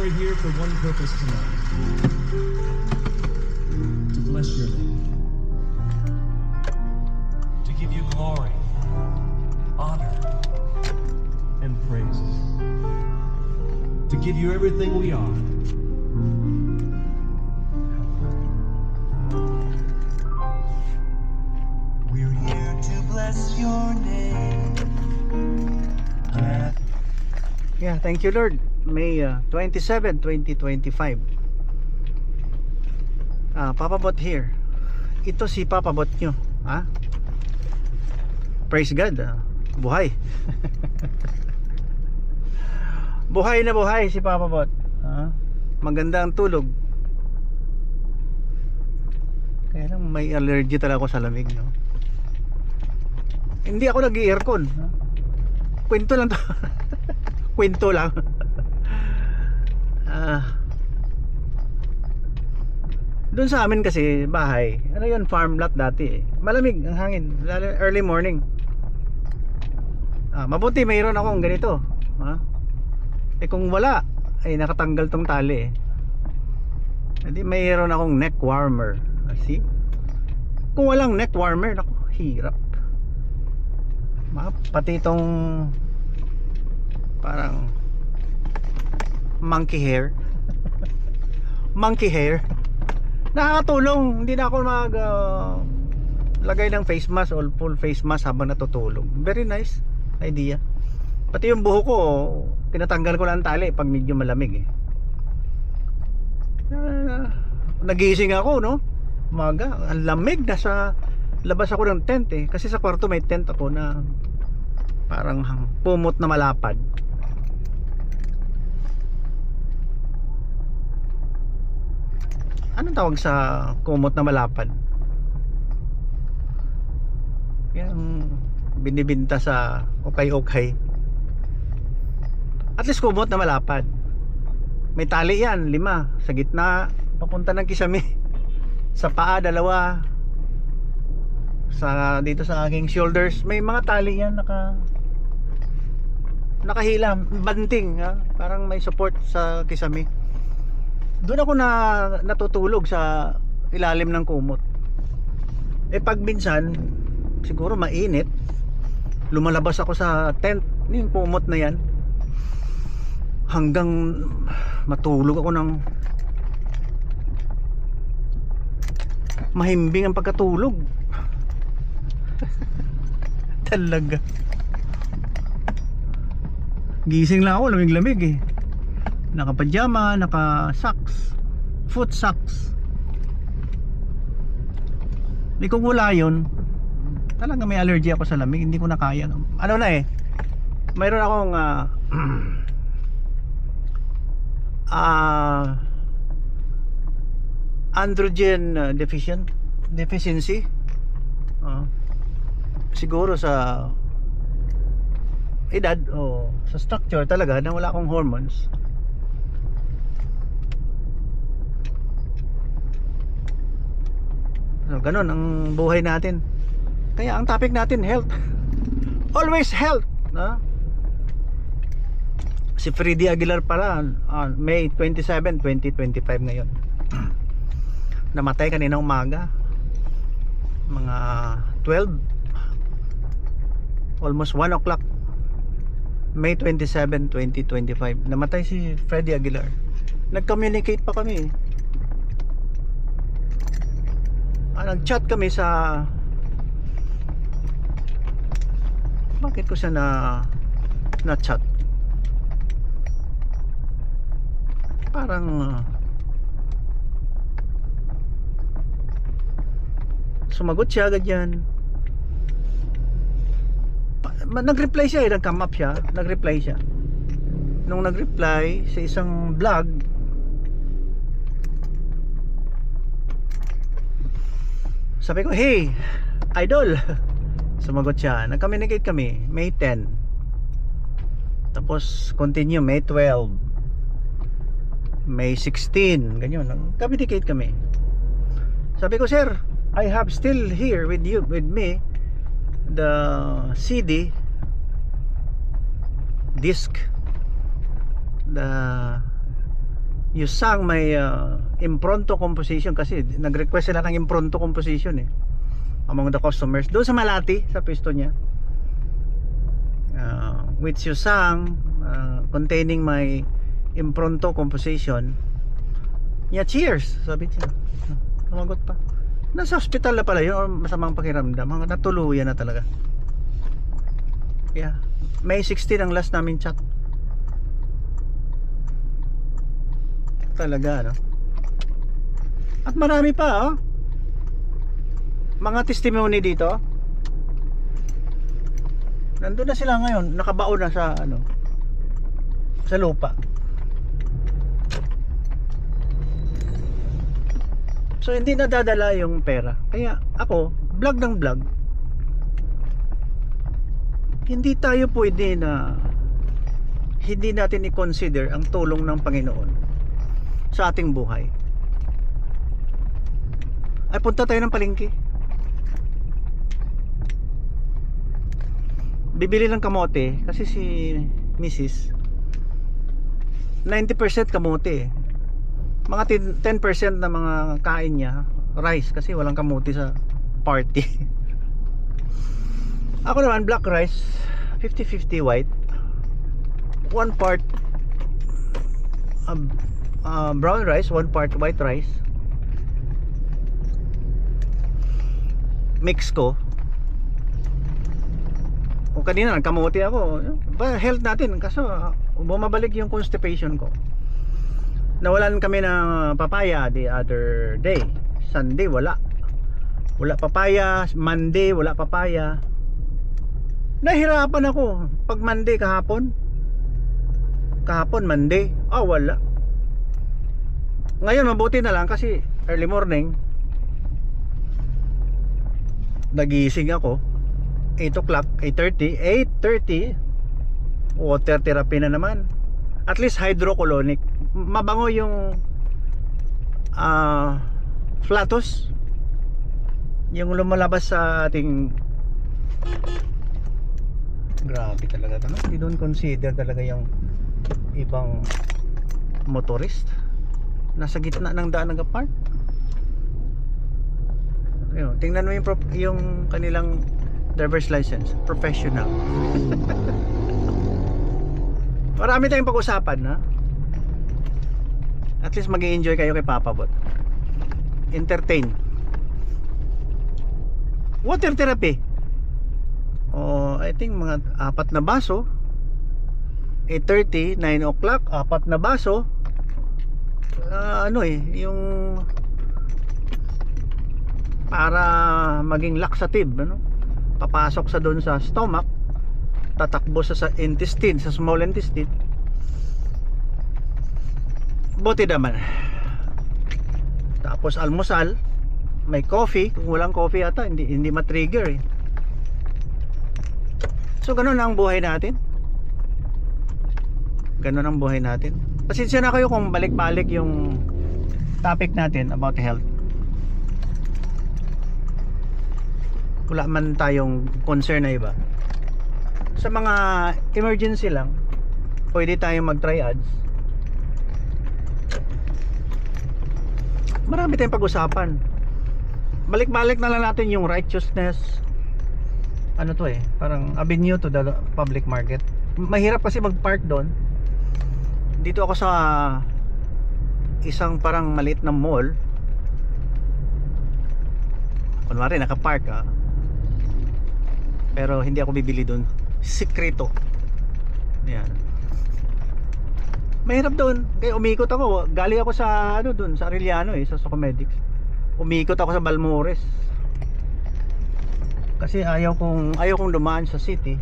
are here for one purpose tonight. To bless your name. To give you glory, honor, and praise. To give you everything we are. We're here to bless your name. Yeah, thank you Lord. May 27, 2025. Papa Bot here. Ito si Papa Bot nyo. Praise God. Buhay. Buhay na buhay si Papa Bot. Maganda ang tulog. Kaya lang may allergy talaga ako sa lamig, no? Hindi ako nag-i-aircon. Kwento lang to. Kwento lang. Doon sa amin kasi bahay, ano yun, farm lot dati eh. Malamig ang hangin, early morning. Mabuti mayroon akong ganito. Kung wala, ay nakatanggal tong tali eh. Hindi, mayroon akong neck warmer. See? Kung walang neck warmer, naku, hirap. Pati itong parang monkey hair. Monkey hair nakakatulong. Hindi na ako mag lagay ng face mask or full face mask habang natutulog. Very nice idea. Pati yung buho ko, tinatanggal ko lang tali pag medyo malamig eh. Nagising ako, no? Umaga, ang lamig. Nasa labas ako ng tent eh. Kasi sa kwarto may tent ako na parang pumot na malapad. Anong tawag sa kumot na malapad? Yung binibinta sa okay-okay. At least kumot na malapad. May tali yan, 5 sa gitna, papunta ng kisame. Sa paa, 2. Sa dito sa aking shoulders, may mga tali yan nakahila, banting, parang may support sa kisame. Doon ako natutulog sa ilalim ng kumot. Pag minsan siguro mainit, lumalabas ako sa tent, yung kumot na yan, hanggang matulog ako ng mahimbing ang pagkatulog. Talaga. Gising lang ako, lamig-lamig eh. Naka-pajama, naka-socks, foot socks. Hindi kung wala yun, talaga may allergy ako sa lamig. Hindi ko na kaya. Ano na eh, mayroon akong androgen deficiency. Siguro sa edad o sa structure talaga na wala akong hormones. So, ganun ang buhay natin. Kaya ang topic natin, health. Always health, no? Si Freddy Aguilar pala, May 27, 2025 ngayon. Namatay kanina umaga, mga 12, almost 1 o'clock. May 27, 2025 namatay si Freddy Aguilar. Nag-communicate pa kami. Nag-chat kami sa, bakit ko siya na chat? Parang sumagot siya ganyan. Nag-reply siya eh, nag-come up siya, nag-reply siya. Nung nag-reply sa isang vlog, sabi ko, hey idol. Sumagot siya, nag-communicate kami May 10, tapos continue May 12, May 16, ganyan, nag-communicate kami. Sabi ko, sir, I have still here with me the CD disc, the Yusang may impronto composition kasi nag-request sila ng impronto composition among the customers doon sa Malati sa pisto niya, with Yusang containing my impronto composition. Cheers, sabi niya. Tumagot pa. Nasa hospital na pala yun or masamang pakiramdam. Natuluyan na talaga. May 16 ang last namin chat. Talaga, no? At marami pa, mga testimony dito. Nandun na sila ngayon, nakabaon na sa sa lupa. So hindi nadadala yung pera. Kaya ako, vlog ng vlog. Hindi tayo pwede na hindi natin i-consider ang tulong ng Panginoon sa ating buhay. Ay punta tayo ng palengke. Bibili ng kamote kasi si Mrs. 90% kamote. Mga 10% na mga kain niya rice kasi walang kamote sa party. Ako naman black rice 50-50 white, 1 part brown rice, 1 part white rice. Mix ko. O kanina nagkamote ako. Health natin kasi bumabalik yung constipation ko. Nawalan kami ng papaya the other day. Sunday wala papaya. Monday wala papaya. Nahirapan ako pag Monday kahapon Monday wala. Ngayon mabuti na lang kasi early morning nagising ako 8 o'clock, 8:30 water therapy na naman. At least hydrocolonic. Mabango yung flatus, yung lumalabas sa ating. Grabe talaga ito, no? Hindi doon consider talaga yung ibang motorist nasa gitna ng daan nag-park. Ayun, tingnan mo yung kanilang driver's license, professional. Marami tayong pag-usapan, ha? At least mag-i-enjoy kayo kay Papa Bot. Entertain. Water therapy. I think mga 4 na baso. 8:30, 9 o'clock, 4 na baso. Yung para maging laxative, papasok sa doon sa stomach, tatakbo sa intestine, sa small intestine. Buti naman. Tapos almusal, may coffee. Kung walang coffee ata hindi ma-trigger. So ganun ang buhay natin. Ganun ang buhay natin. Pasensya na kayo kung balik-balik yung topic natin about health. Wala man tayong concern na iba. Sa mga emergency lang, pwede tayong mag-try ads. Marami tayong pag-usapan. Balik-balik na lang natin yung righteousness. Parang avenue to the public market. Mahirap kasi mag-park doon. Dito ako sa isang parang maliit na mall. Kunwari naka-park pero hindi ako bibili doon. Sikreto. Yan. Mahirap doon. Kaya umikot ako. Galing ako sa doon sa Arellano sa Socomedics. Umikot ako sa Balmores. Kasi ayaw kong dumaan sa city.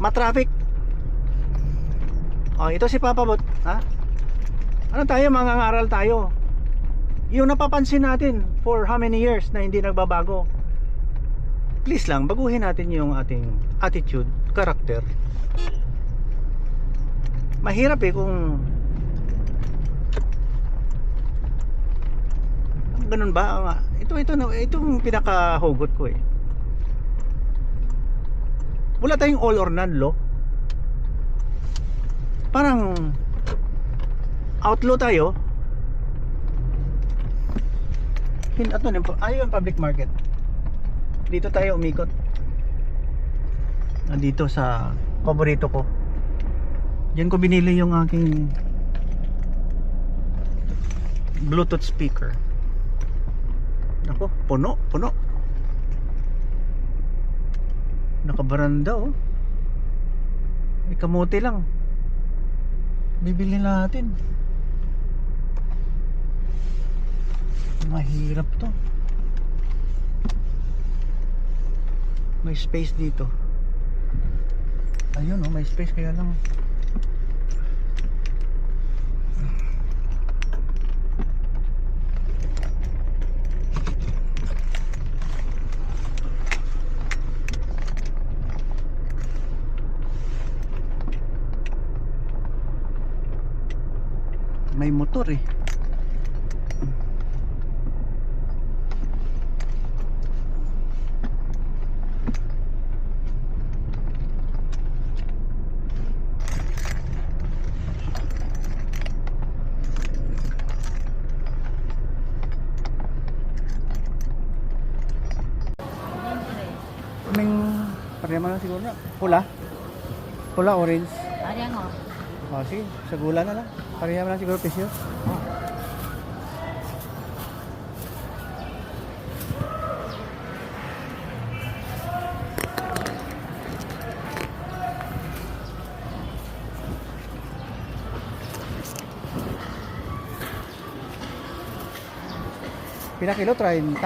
Ma-traffic. Ito si Papa Bot, ha? Tayo, mangangaral tayo. Yung napapansin natin for how many years na hindi nagbabago. Please lang, baguhin natin yung ating attitude, character. Mahirap kung ganun ba? Itong pinakahugot ko Wala tayong all or none law. Parang outlaw tayo. Ayun, public market. Dito tayo umikot. Dito sa paborito ko. Diyan ko binili yung aking Bluetooth speaker. Ako, puno. Nakabaranda oh. May kamote lang. Bibili natin. Mahirap to. May space dito. Ayun oh, may space kaya lang. May motor eh. Pareha man lang siguro na. Pula, orange. Ada ngo. Sige, sa gula na lang. Pareha man lang siguro presyo. Pila kilo? 30?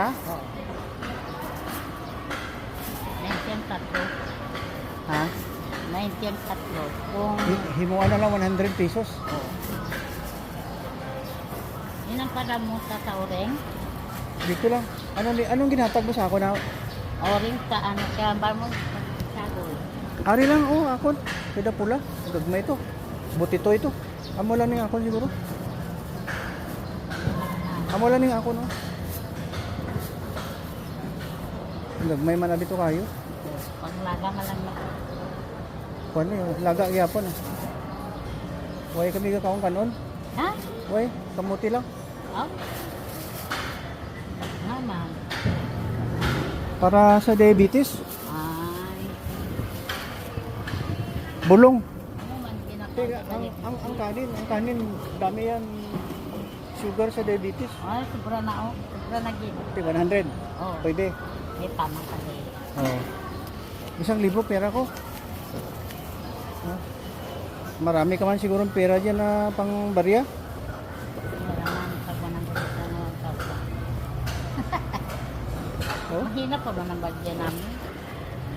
94. Ha? 94. Kung Himuan na lang 100 pesos. yun ang padamuta sa oreng. Dito lang. Anong ginatag mo sa ako na? Oreng sa ano, kaya bar mo sagol. Ari lang, ako. Pwede pula. Gagmay ito. Butito ito. Amo lang ning ako siguro. Amo lang ning ako, no? Gagmay man abito kayo. Paglaga malang na. Kuan yun, laga gyapon. Way kami kakaon kanon. Ha? Way, kamuti lang. Oh. Naman. Para sa diabetes, Ay. bulong. Ano man Teka, kinakabalik. ang kanin, dami yan sugar sa diabetes. Ay, sobra na oh. Sobra na gid. 100. Oh. Pwede. May tamang kasi. Oo. 1,000 pera ko. Marami ka man siguro pera dyan na pang barya. Wala man pag manang gusto na tawag. Oh? Mahina pa ba ng bagya namin?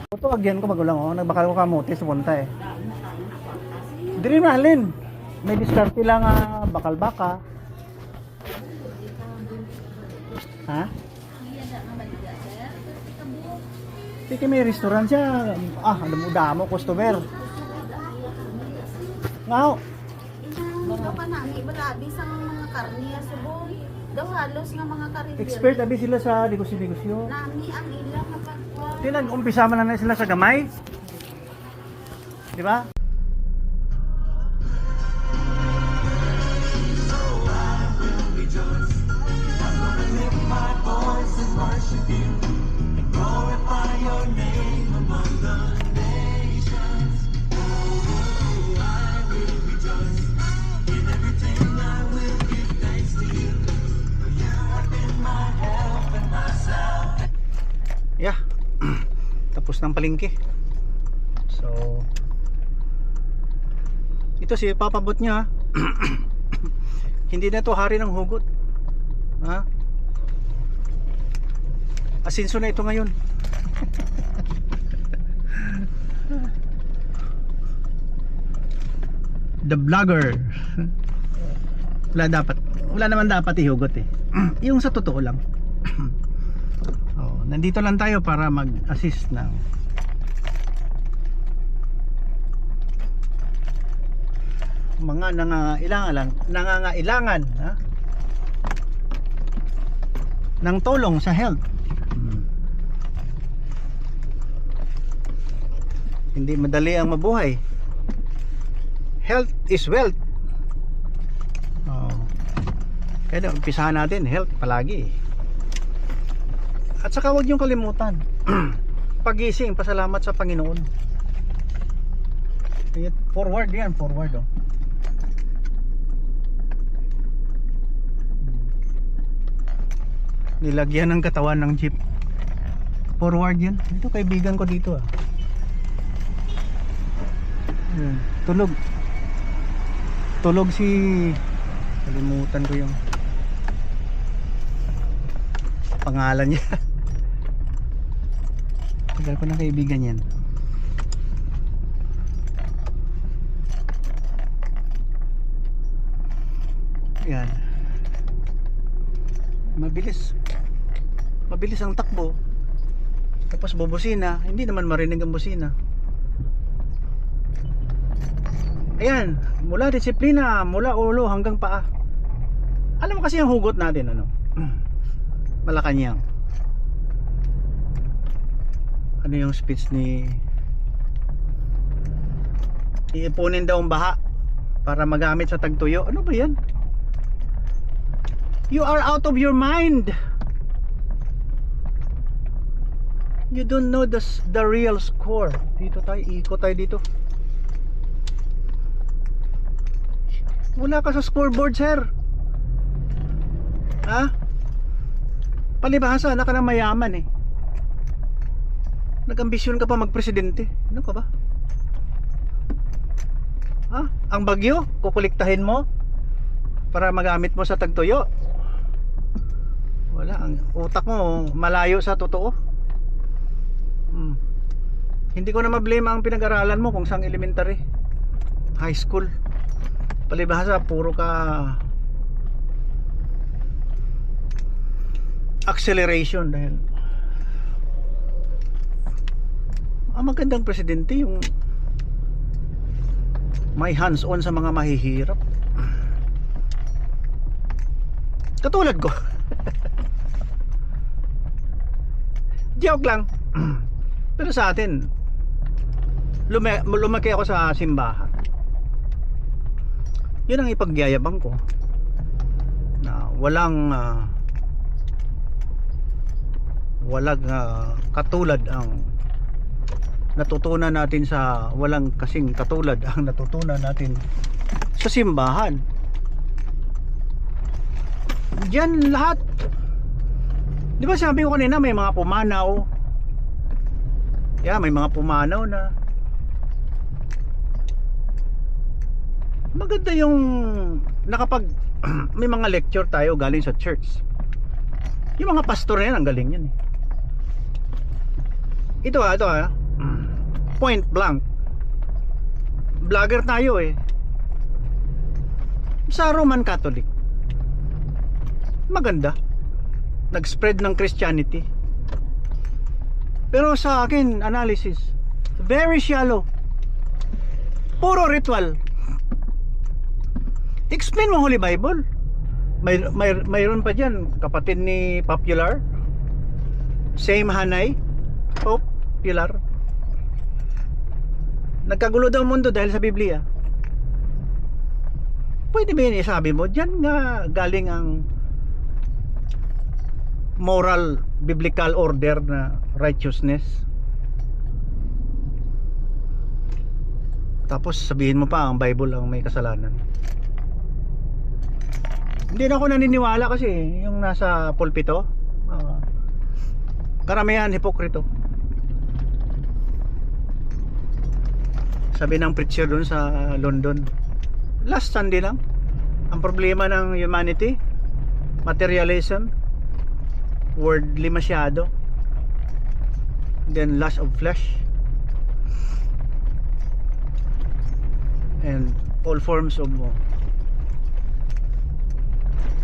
Ito agyan ko magulang nagbakal ko kamote sa punta eh. Diri mahalin. May diskarte lang bakal-baka. Ha? Sige, may restaurant siya. Alam mo damo customer. Ngao. Daw pa nami balabi sa mga karne subong. Daw halos nga mga karinderya. Expert abi sila sa negosyo-negosyo. Nami ang ilang kapagwa. Tinag-umpisa man na sila sa gamay. Di ba? Yeah. Tapos ng palengke. So ito si papabot niya. Hindi na to hari ng hugot. Ha? Asinso na ito ngayon. The vlogger. Wala naman dapat ihugot eh. Yung sa totoo lang. Nandito lang tayo para mag-assist ng mga nangangailangan ng tulong sa health. Hindi madali ang mabuhay. Health is wealth. Kaya umpisahan natin health palagi. At saka huwag niyong kalimutan. Pagising, pasalamat sa Panginoon. Forward yan, forward oh. Nilagyan ng katawan ng jeep. Forward yan. Ito kaibigan ko dito ah. Ayan, tulog. Tulog si... Kalimutan ko yung pangalan niya. Tagal ko ng kaibigan yan. Yan. Mabilis. Mabilis ang takbo. Tapos bubusina, hindi naman marinig ang busina. Ayan, mula disiplina, mula ulo hanggang paa. Alam mo kasi yung hugot natin, ano? Malacanang. Ano yung speech ni iipunin daw ang baha para magamit sa tagtuyo. Ano ba yan? You are out of your mind. You don't know the real score. Dito tayo, ikot tayo dito. Wala ka sa scoreboard, sir. Ha? Palibhasa na ka na mayaman eh. Nag-ambisyon ka pa magpresidente. Ano ka ba? Ha? Ang bagyo, kukuliktahin mo para magamit mo sa tagtuyo. Wala, ang utak mo malayo sa totoo. Hindi ko na ma-blame ang pinag-aralan mo kung sang elementary, high school. Palibhasa puro ka acceleration dahil ang magandang presidente yung may hands on sa mga mahihirap katulad ko. Joke lang. Pero sa atin lumaki ako sa simbahan. Yun ang ipagyayabang ko na walang katulad ang natutunan natin sa walang kasing katulad ang natutunan natin sa simbahan. Diyan lahat. Di ba sabi ko kanina may mga pumanaw? Yeah, may mga pumanaw na maganda yung nakapag may mga lecture tayo galing sa church. Yung mga pastor na yan, ang galing yan eh. Ito point blank, vlogger tayo eh. Sa Roman Catholic maganda, nag-spread ng Christianity. Pero sa akin analysis very shallow, puro ritual. Explain mo Holy Bible. Mayroon pa dyan kapatid ni Popular, same Hanay Popular. Nagkagulo daw ang mundo dahil sa Biblia. Pwede ba yun isabi mo? Diyan nga galing ang moral biblical order na righteousness. Tapos sabihin mo pa ang Bible ang may kasalanan. Hindi na ako naniniwala kasi yung nasa pulpito karamihan hipokrito. Sabi ng preacher doon sa London last Sunday lang, ang problema ng humanity materialism, worldly masyado, then lust of flesh and all forms of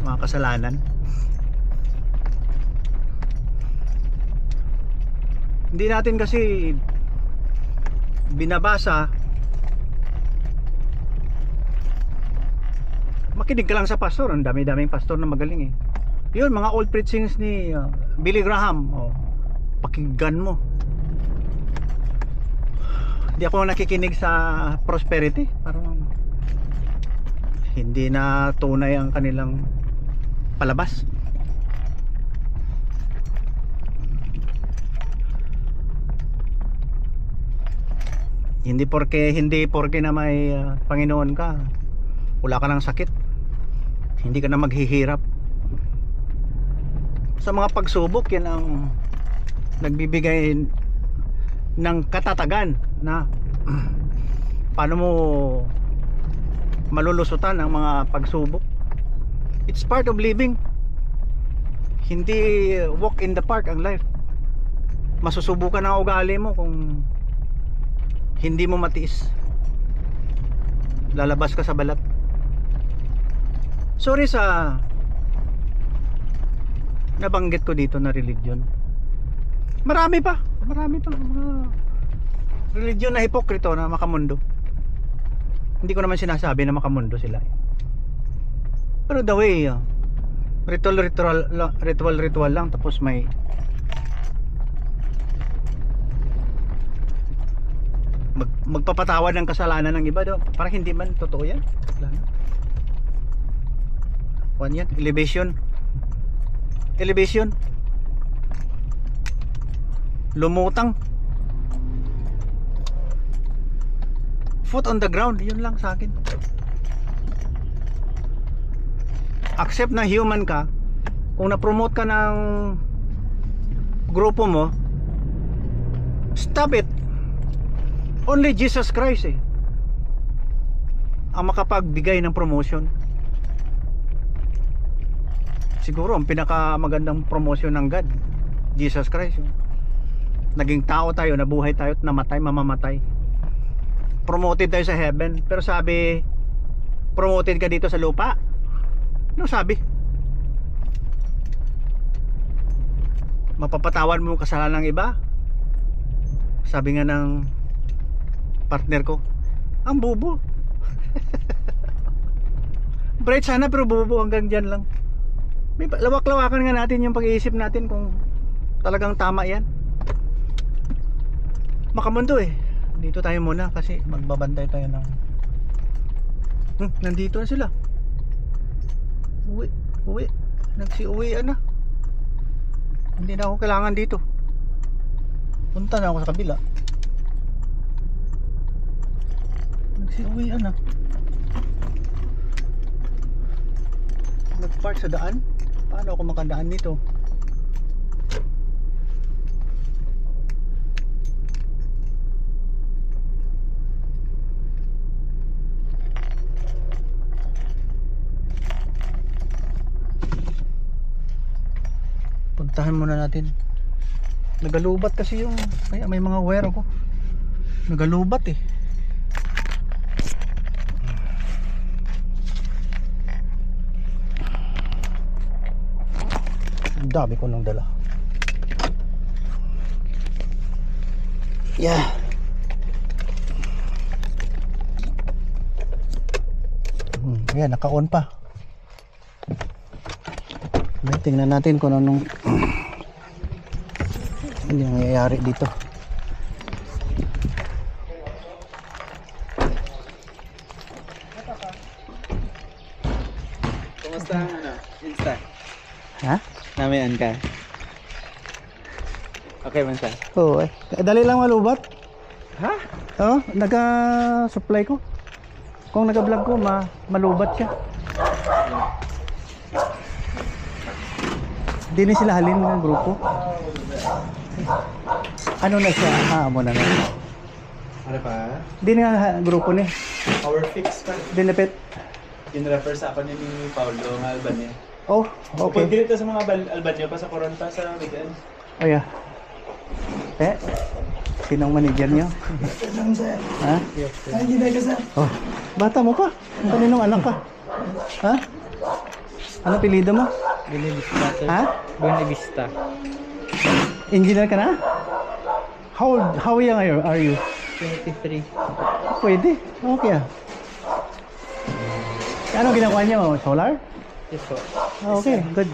mga kasalanan. Hindi natin kasi binabasa. Makinig ka lang sa pastor, ang dami-daming pastor na magaling eh. Yun, mga old preachings ni Billy Graham, pakinggan mo. Hindi ako nakikinig sa prosperity, parang hindi na tunay ang kanilang palabas. Hindi porke na may Panginoon ka, wala ka ng sakit, hindi ka na maghihirap. Sa mga pagsubok, yan ang nagbibigay ng katatagan na paano mo malulusutan ang mga pagsubok. It's part of living. Hindi walk in the park ang life. Masusubukan ang ugali mo kung hindi mo matiis. Lalabas ka sa balat. Sorry sa nabanggit ko dito na religion. Marami pa mga religion na hipokrito na makamundo. Hindi ko naman sinasabi na makamundo sila, pero the way ritual lang, tapos may magpapatawad ng kasalanan ng iba doon. Parang hindi man totoo yan. Wala na. Yan, elevation, lumutang, foot on the ground, yun lang sa akin. Accept na human ka. Kung na-promote ka ng grupo mo, stop it. Only Jesus Christ ang makapagbigay ng promotion. Siguro ang pinakamagandang promotion ng God, Jesus Christ. Naging tao tayo, nabuhay tayo at namatay, mamamatay. Promoted tayo sa heaven. Pero sabi, promoted ka dito sa lupa. Ano sabi? Mapapatawan mo kasalanan ng iba. Sabi nga ng partner ko, ang bubo. Bright sana pero bubo, hanggang dyan lang. May lawak-lawakan nga natin yung pag-iisip natin kung talagang tama yan. Makamundo dito tayo muna kasi magbabantay tayo ng nandito na sila. Uwi nagsiuwian na. Hindi na ako kailangan dito. Punta na ako sa kabila. Nagsiuwian na. Nagpark sa daan. Paano ako makadaan dito? Puntahan muna natin. Nagalubat kasi yung, kaya may mga wire ako. Nagalubat Ang dami ko nang dala. Yeah. Ayan, naka-on pa. Tingnan natin kung anong ano yung nangyayari dito. Kumusta ang Insta? Ha? Namian ka? Okay man siya? Oo dali lang malubat. Ha? Oo, nag-supply ko. Kung nag-vlog ko, malubat siya. Hindi na sila halin ng grupo. Ano na siya? Mo na. Ano pa? Hindi na grupo ni. Power fix pa. Dinapit. Gin-refer sa ako ni Paulo ng Albania. Oh, okay. Dito sa mga Albania pa sa Coronta sa weekend. Oh yeah. Sinong manager niyo? Ha? Ay, hindi ka sir. Oh, bata mo pa. Kaninong anak ka? Ha? Ano apelyido mo? Benevista sir. Ha? Benevista. Engineer ka na? How young are you? 23. Pwede. Okay Ano ginagawa niyo? Solar? Yes po. Okay, good.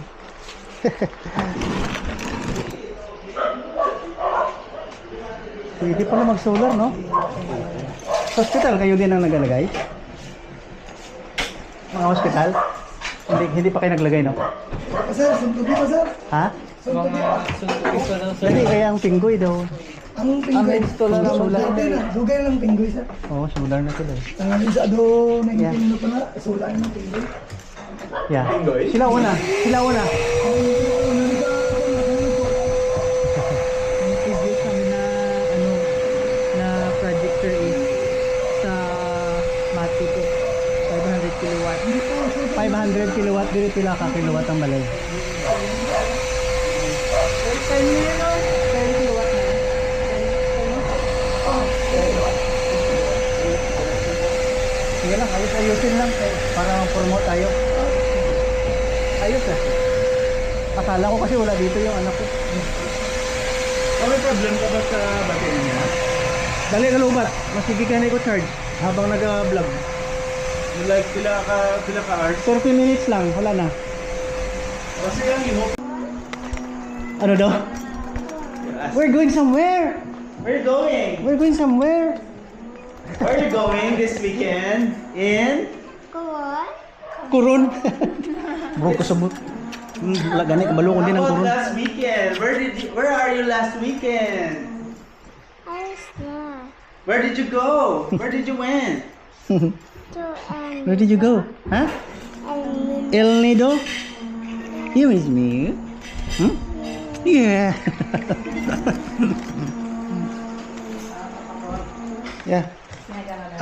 Pwede pala mag-solar, no? Sa hospital, kayo din ang nagalagay? Mga hospital? Hindi pa kayo naglagay, no? Sir, suntubi pa sir. Ha? Suntubi pa. Hindi, kaya ang pinggoy daw. Ang pinggoy. install na solar. Dugay lang pinggoy sir. Oo, solar na sila eh. Tangalin sa ado, Yeah. naging pa na, solar ng pinggoy. Yeah. Sila una. Ang previous kami na na project sir is sa Mati po 500 kilowatt. 500 kilowatt, dili pila ka kilowatt ang balay. 10 kilowatt na. Sige lang, ayusin lang para ma-promote tayo. Ayos eh. Akala ko kasi wala dito yung anak ko. May problem ka ba sa battery niya? Dali ka lubat, masigi ka na i-charge habang nag-vlog. Like, pila ka hours? 30 minutes lang, wala na. Kasi ang imo. Ano daw? We're going somewhere! Where you going? We're going somewhere! Where are you going this weekend? In? Kurun! Bro, kasabot. Wala gani, kabalo ko din ang How about kurun. last weekend? Where are you last weekend? Where did you go? Where did you went? Where did you go? Huh? El Nido? You miss me? Hmm? Yeah. Yeah.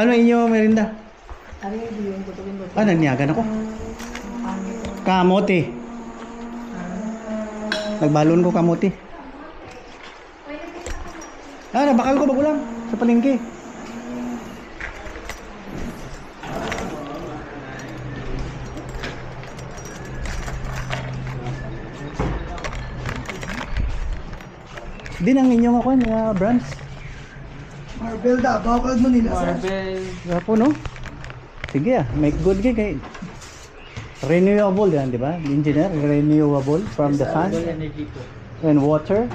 Ano inyo merinda? Ah, nanyagan ako. Kamote. Nagbalon ko kamote. Ah, nabakal ko bago lang sa palengke. Din ang inyong ako niya brands. Marvel da, bawal mo nila sir. Gapo no? Sige ah, make good kay renewable yan, di ba? Engineer, renewable from the sun and water.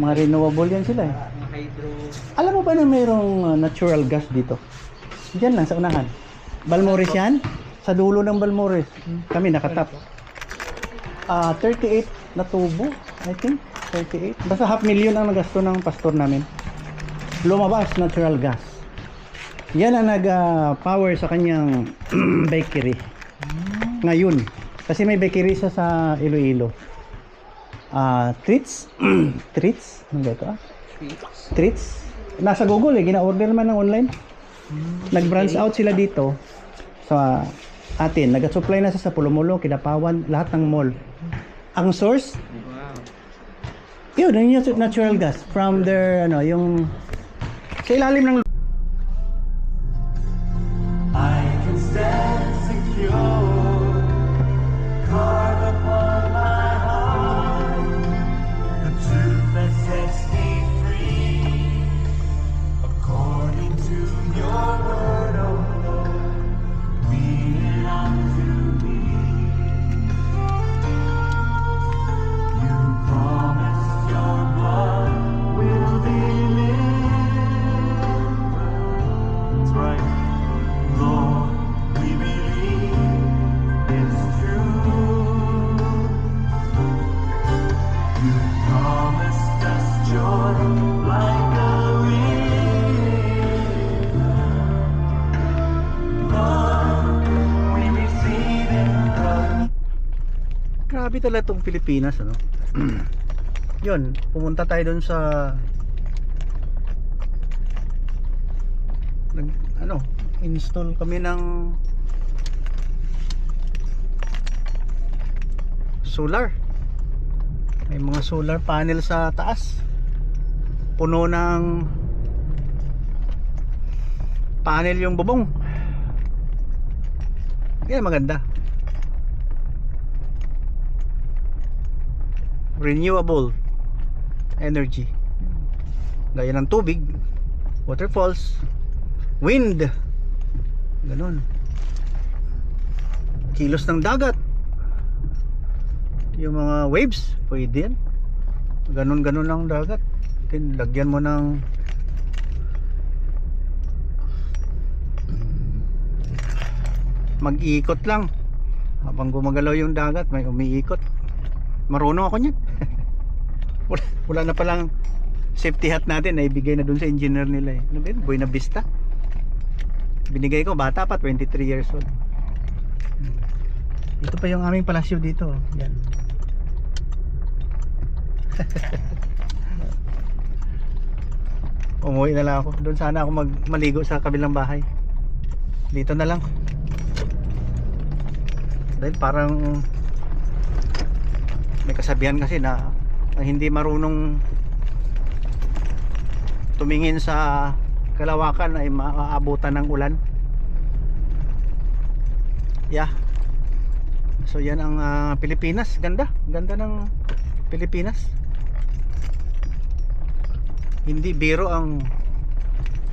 Mga renewable yan sila eh. Alam mo ba na mayroong natural gas dito? Diyan lang sa unahan. Balmores yan. Sa dulo ng Balmores. Kami nakatap. 38 na tubo, I think. 38. Basta 500,000 ang nagasto ng pastor namin. Lumabas natural gas. Yan ang nag-power sa kanyang bakery. Ngayon. Kasi may bakery sa Iloilo. Treats. Treats. Ano ba ito Treats. Nasa Google eh. Gina-order man ng online. Nag-branch out sila dito sa atin. Nag-supply na sa Pulumulo, Kidapawan, lahat ng mall. Ang source, yun, yung natural gas from their, yung sa ilalim ng I can stand secure, carved upon my heart, the truth that sets me free, according to your word, oh Lord, be it unto me. You promised your blood will deliver. That's right. Lord, we believe it's true. You promised us joy like a river. Lord, we receive it from grabe talaga itong Pilipinas, ano? Yun, pumunta tayo doon sa install kami ng solar. May mga solar panel sa taas. Puno ng panel yung bubong. Yan, maganda. Renewable energy. Gaya ng tubig, waterfalls, wind, ganun. Kilos ng dagat, yung mga waves, pwede yan. Ganun-ganun lang dagat. Then lagyan mo ng mag-iikot lang Habang gumagalaw yung dagat, may umiikot. Marunong ako niyan. Wala na palang safety hat natin na ibigay na dun sa engineer nila eh. Ano ba yun? Buena Vista. Binigay ko, bata pa, 23 years old. Ito pa yung aming palasyo dito. Yan. Umuwi na lang ako. Doon sana ako maligo sa kabilang bahay. Dito na lang. Dahil parang may kasabihan kasi na hindi marunong tumingin sa kalawakan ay maaabutan ng ulan. Yeah. So yan ang Pilipinas. Ganda ng Pilipinas. Hindi biro ang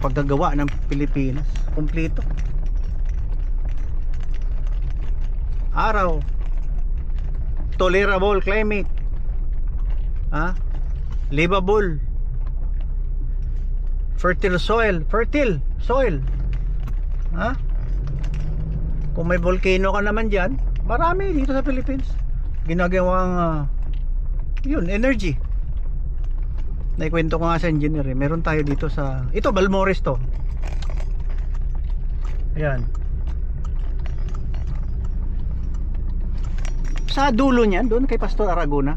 paggagawa ng Pilipinas. Kumpleto. Araw, tolerable climate, livable, fertile soil, kung may volcano ka naman dyan, marami dito sa Philippines ginagawang yun, energy. Naikwento ko nga sa engineer eh. Meron tayo dito sa, ito Balmores to, ayan. Sa dulo niyan, doon kay Pastor Aragona.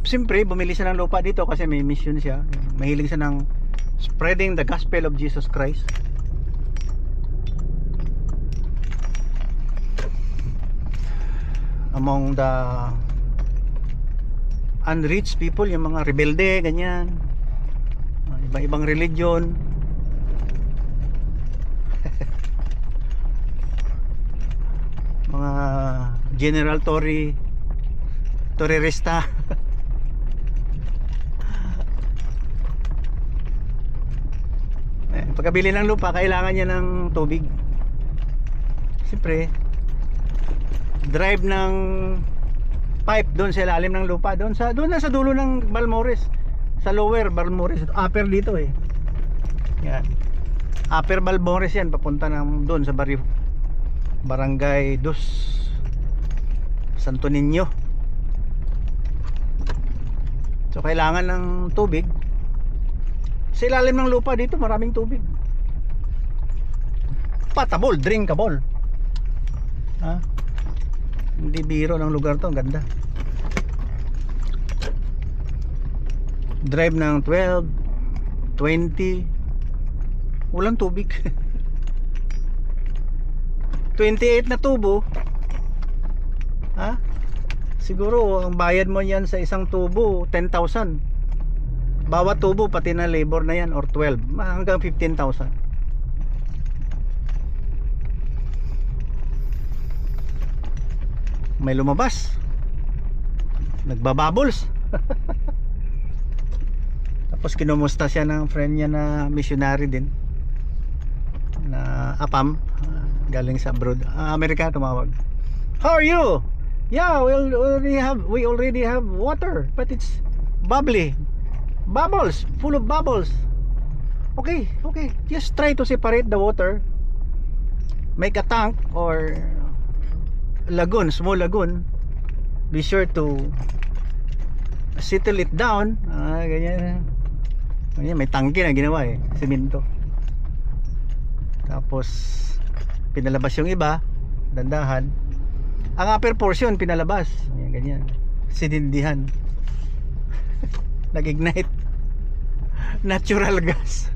Siyempre, bumili siya ng lupa dito kasi may mission siya. Mahilig siya ng spreading the gospel of Jesus Christ. Among the unreached people, yung mga rebelde, ganyan. Iba-ibang religion. Mga general Torerista. Pagkabili ng lupa, kailangan niya ng tubig. Siyempre, drive ng pipe doon sa ilalim ng lupa, doon na sa dulo ng Balmores, sa lower Balmores, upper dito eh. Yan. Upper Balmores yan, papunta ng doon sa Barangay Dos Santo Niño. So kailangan ng tubig. Sa ilalim ng lupa dito maraming tubig. Potable, drinkable. Hindi biro ng lugar to, ang ganda. Drive ng 12, 20, walang tubig. 28 na tubo. Siguro ang bayad mo yan sa isang tubo 10,000. Bawat tubo pati na labor na yan, or 12 hanggang 15,000. May lumabas, nagbabubbles. Tapos kinumusta siya ng friend niya na missionary din, na APAM, galing sa abroad, Amerika, tumawag. How are you? Yeah, we already have water, but it's bubbly, bubbles, full of bubbles. Okay, just try to separate the water, make a tank or lagoon, small lagoon. Be sure to settle it down. Ganyan, may tangke na ginawa eh, simento. Tapos pinalabas yung iba, dandahan. Ang upper portion pinalabas, ganyan, sinindihan. Nag-ignite. Natural gas.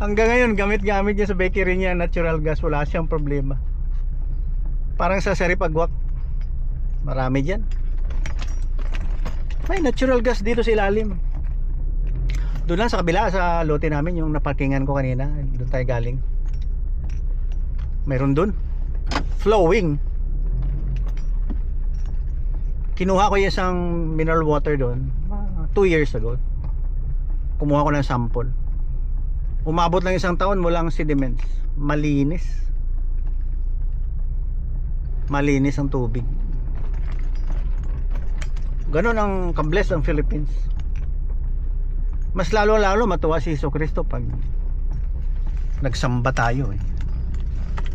Hanggang ngayon gamit niya sa bakery niya natural gas, wala siyang problema. Parang sa Saripagwak, marami dyan. May natural gas dito sa ilalim. Doon lang sa kabila, sa lote namin, yung naparkingan ko kanina, doon tayo galing. Meron doon flowing. Kinuha ko yung isang mineral water doon 2 years ago. Kumuha ko ng sample. Umabot lang isang taon, walang sediments. Malinis ang tubig. Ganon ang kabless ang Philippines. Mas lalo matuwa si Jesucristo pag nagsamba tayo eh.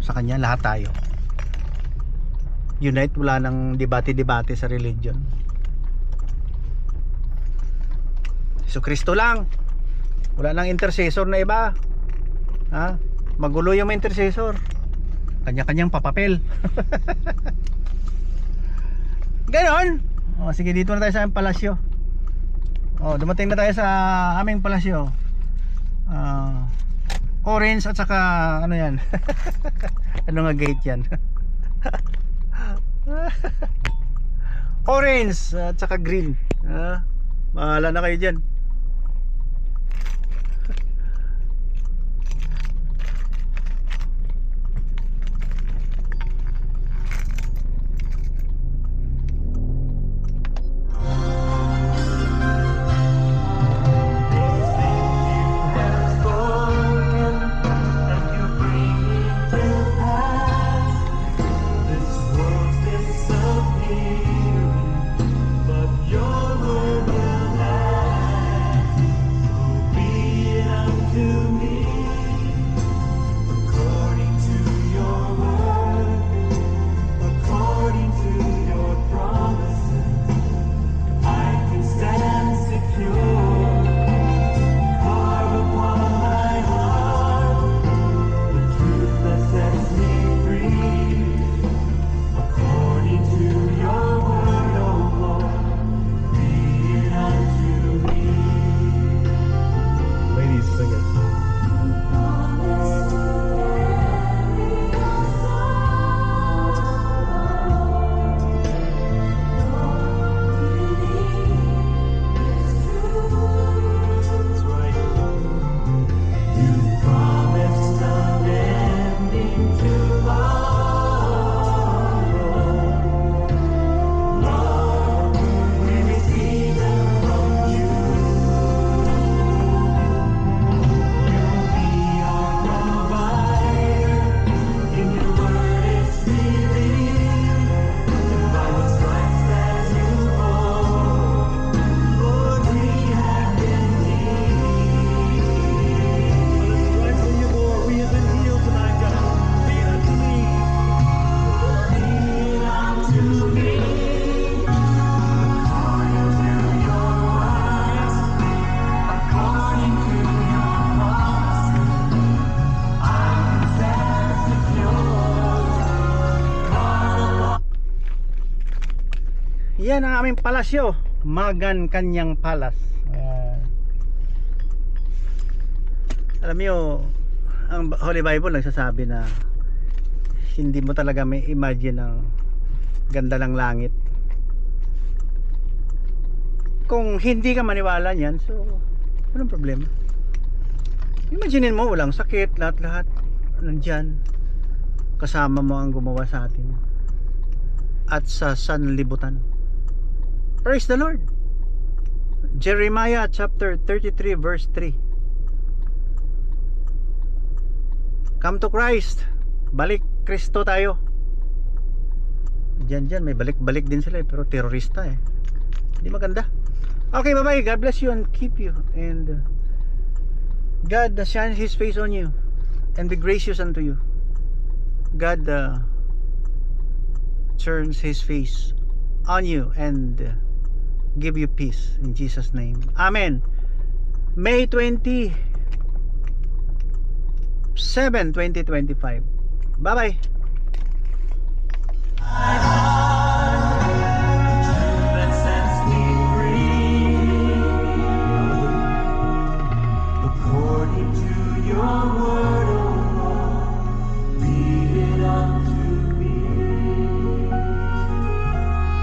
sa kanya, lahat tayo. Unite, wala nang debate-debate sa religion. Jesucristo lang. Wala nang intercessor na iba. Ha? Magulo yung intercessor. Kanya-kanyang papapel. Ganon. O, sige, dito na tayo sa aming palasyo. O, dumating na tayo sa aming palasyo. Orange at saka ano yan. Ano nga gate yan? Orange at saka green. Bahala na kayo dyan. Yan ang aming palasyo, Magan Kanyang Palace. Alam niyo, ang Holy Bible nagsasabi na hindi mo talaga may imagine ang ganda ng langit. Kung hindi ka maniwala niyan, so walang problema. Imaginin mo, walang sakit, lahat-lahat nandyan. Kasama mo ang gumawa sa atin at sa sanlibutan. Praise the Lord. Jeremiah chapter 33 verse 3. Come to Christ. Balik Kristo tayo. Diyan may balik-balik din sila pero terorista eh. Hindi maganda. Okay, bye-bye. God bless you and keep you, and God shine His face on you and be gracious unto you. God turns His face on you and give you peace in Jesus' name. Amen. May 27, 2025. Bye-bye.